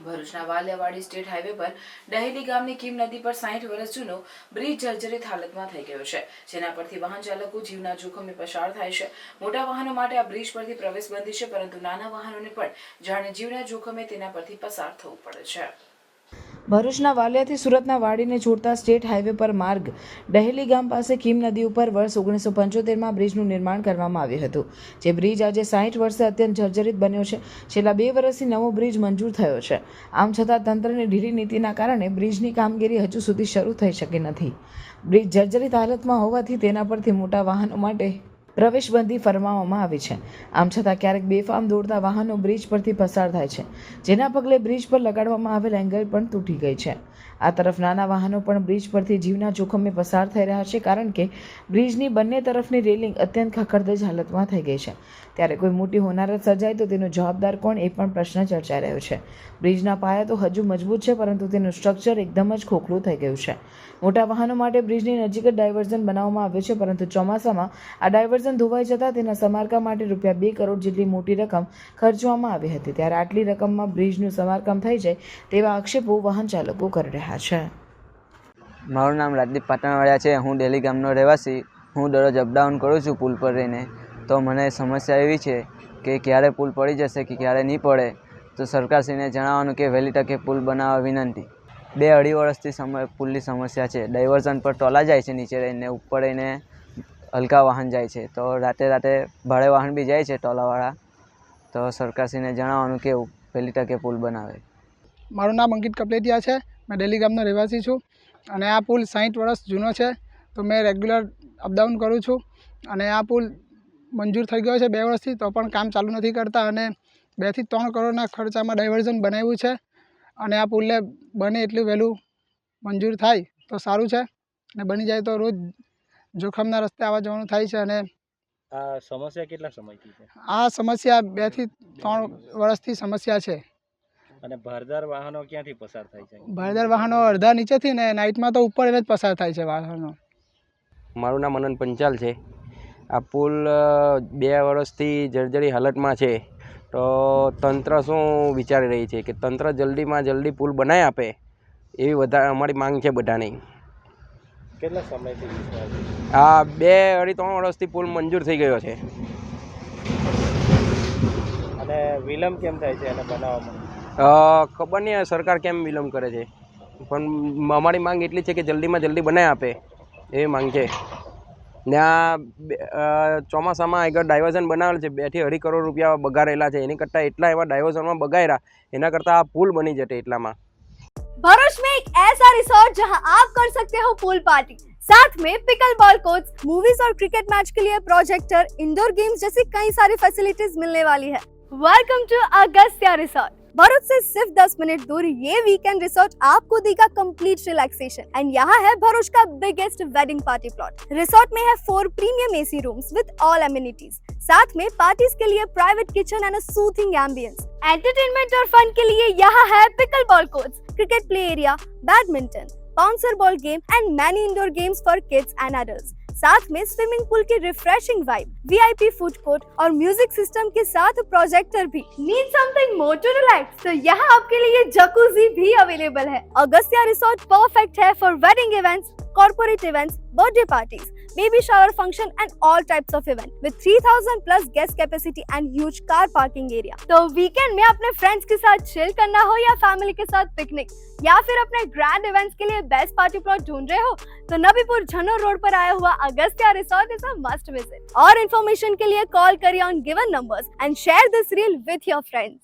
ભરૂચના વાલિયાવાડી state highway પર ડહેલી ગામની કીમ નદી પર 60 વર્ષ જૂનો બ્રિજ જર્જરિત હાલતમાં થઈ ગયો છે, જેના પરથી વાહન ચાલકો જીવના જોખમે પસાર થાય છે। મોટા વાહનો માટે આ બ્રિજ પરથી પ્રવેશ બંધી છે, પરંતુ નાના વાહનોને પણ જાણે જીવના જોખમે તેના પરથી પસાર થવું પડે છે। ભરૂચના વાલિયાથી સુરતના વાડીને જોડતા સ્ટેટ હાઈવે પર માર્ગ ડહેલી ગામ પાસે કીમ નદી ઉપર વર્ષ 1975માં બ્રિજનું નિર્માણ કરવામાં આવ્યું હતું, જે બ્રિજ આજે 60 વર્ષે અત્યંત જર્જરિત બન્યો છે। છેલ્લા 2 વર્ષથી નવો બ્રિજ મંજૂર થયો છે। આમ છતાં તંત્રની ઢીલી નીતિના કારણે બ્રિજની કામગીરી હજુ સુધી શરૂ થઈ શકી નથી। બ્રિજ જર્જરિત હાલતમાં હોવાથી તેના પરથી મોટા વાહનો માટે પ્રવેશબંધી ફરમાવવામાં આવી છે। આમ છતાં ક્યારેક બેફામ દોડતા વાહનો બ્રિજ પરથી પસાર થાય છે, જેના પગલે બ્રિજ પર લગાડવામાં આવેલ એંગલ પણ તૂટી ગઈ છે। આ તરફ નાના વાહનો પણ બ્રિજ પરથી જીવના જોખમે પસાર થઈ રહ્યા છે, કારણ કે બ્રિજની બંને તરફની રેલિંગ અત્યંત ખખડધજ હાલતમાં થઈ ગઈ છે। ત્યારે કોઈ મોટી હોનારત સર્જાય તો તેનો જવાબદાર કોણ, એ પણ પ્રશ્ન ચર્ચાઈ રહ્યો છે। બ્રિજના પાયા તો હજુ મજબૂત છે, પરંતુ તેનું સ્ટ્રક્ચર એકદમ જ ખોખલું થઈ ગયું છે। મોટા વાહનો માટે બ્રિજની નજીક જ ડાયવર્ઝન બનાવવામાં આવ્યું છે, પરંતુ ચોમાસામાં આ ડાયવર્ઝન ધોવાઈ જતાં તેના સમારકામ માટે ₹2 કરોડ જેટલી મોટી રકમ ખર્ચવામાં આવી હતી। ત્યારે આટલી રકમમાં બ્રિજનું સમારકામ થઈ જાય તેવા આક્ષેપો વાહન ચાલકો કરી રહ્યા છે। મારું નામ રાજદીપ પાટણવાડિયા છે। હું ડેલી ગામનો રહેવાસી। હું દરરોજ અપડાઉન કરું છું પુલ પર રહીને। તો મને સમસ્યા એવી છે કે ક્યારે પુલ પડી જશે કે ક્યારે નહીં પડે, તો સરકારશ્રીને જણાવવાનું કે વહેલી તકે પુલ બનાવવા વિનંતી। 2-2.5 વર્ષથી પુલની સમસ્યા છે। ડાયવર્ઝન પર ટોલા જાય છે નીચે રહીને, ઉપર રહીને હલકા વાહન જાય છે, તો રાતે ભાડે વાહન બી જાય છે ટોલાવાળા। તો સરકારશ્રીને જણાવવાનું કે વહેલી તકે પુલ બનાવે। મારું નામ અંકિત કપલેટિયા છે। મેં ડેલી ગામનો રહેવાસી છું અને આ પુલ 60 વર્ષ જૂનો છે, તો મેં રેગ્યુલર અપડાઉન કરું છું। અને આ પુલ મંજૂર થઈ ગયો છે 2 વર્ષથી, તો પણ કામ ચાલુ નથી કરતા અને 2 થી 3 કરોડના ખર્ચામાં ડાયવર્ઝન બનાવ્યું છે। અને આ પુલને બને એટલું વહેલું મંજૂર થાય તો સારું છે, અને બની જાય તો રોજ જોખમના રસ્તે આવવા જવાનું થાય છે। અને આ સમસ્યા કેટલા સમયથી છે? આ સમસ્યા 2 થી 3 વર્ષથી સમસ્યા છે। અને ભારદાર વાહનો ક્યાંથી પસાર થાય છે? ભારદાર વાહનો અડધા નીચેથી ને નાઇટમાં તો ઉપર જ પસાર થાય છે વાહનો। મારું નામ અનંત પંચાલ છે। આ પુલ 2 વર્ષથી જર્જરી હાલતમાં છે, તો તંત્ર શું વિચારી રહી છે કે તંત્ર જલ્દીમાં જલ્દી પુલ બનાવી આપે, એવી વધારે અમારી માંગ છે બધાની। કેટલા સમયથી? આ 2-2.5-3 વર્ષથી પુલ મંજૂર થઈ ગયો છે। અને વિલંબ કેમ થાય છે એને બનાવવામાં? ખબર નહીં સરકાર કેમ વિલંબ કરે છે, પણ અમારી માંગ એટલી છે કે જલ્દીમાં જલ્દી બનાવી આપે એવી માંગ છે। ને આ ચોમાસામાં આગળ ડાયવર્ઝન બનાવેલ છે, 2 થી 2.5 કરોડ રૂપિયા બગાડેલા છે, એની કરતાં એટલા એવા ડાયવર્ઝનમાં બગાડ્યા, એના કરતાં આ પુલ બની જતે એટલામાં। भरूच में एक ऐसा रिसोर्ट जहां आप कर सकते हो पूल पार्टी, साथ में पिकल बॉल कोर्ट्स, मूवीज और क्रिकेट मैच के लिए प्रोजेक्टर, इंडोर गेम्स जैसी कई सारी फैसिलिटीज मिलने वाली है। Welcome to Agastya resort. Bharuch से सिर्फ 10 मिनट दूर ये वीकेंड रिसोर्ट आपको देगा कंप्लीट रिलैक्सेशन। एंड यहाँ है भरूच का biggest wedding party plot. Resort में है 4 premium AC rooms with all amenities, साथ में पार्टीज के लिए private kitchen and a soothing ambience. Entertainment और फन के लिए यहाँ है pickle ball courts, cricket play area, badminton, bouncer ball game and many indoor games for kids and adults. साथ में स्विमिंग पूल की refreshing vibe, VIP food court और music system के साथ प्रोजेक्टर भी। Need something more to relax? तो यहाँ आपके लिए जकूजी भी अवेलेबल है। अगस्त्या रिसोर्ट परफेक्ट है for wedding events, corporate events, birthday parties, baby shower function and all types of event with 3000 plus guest capacity and huge car parking area। तो weekend में अपने फ्रेंड्स के साथ चिल करना हो या फैमिली के साथ पिकनिक या फिर अपने ग्रैंड इवेंट्स के लिए बेस्ट पार्टी प्लॉट ढूंढ रहे हो, तो नबीपुर झनोर रोड पर आया हुआ Agastya resort is a must visit. और इन्फॉर्मेशन के लिए कॉल करिए on given numbers and share this reel with your friends.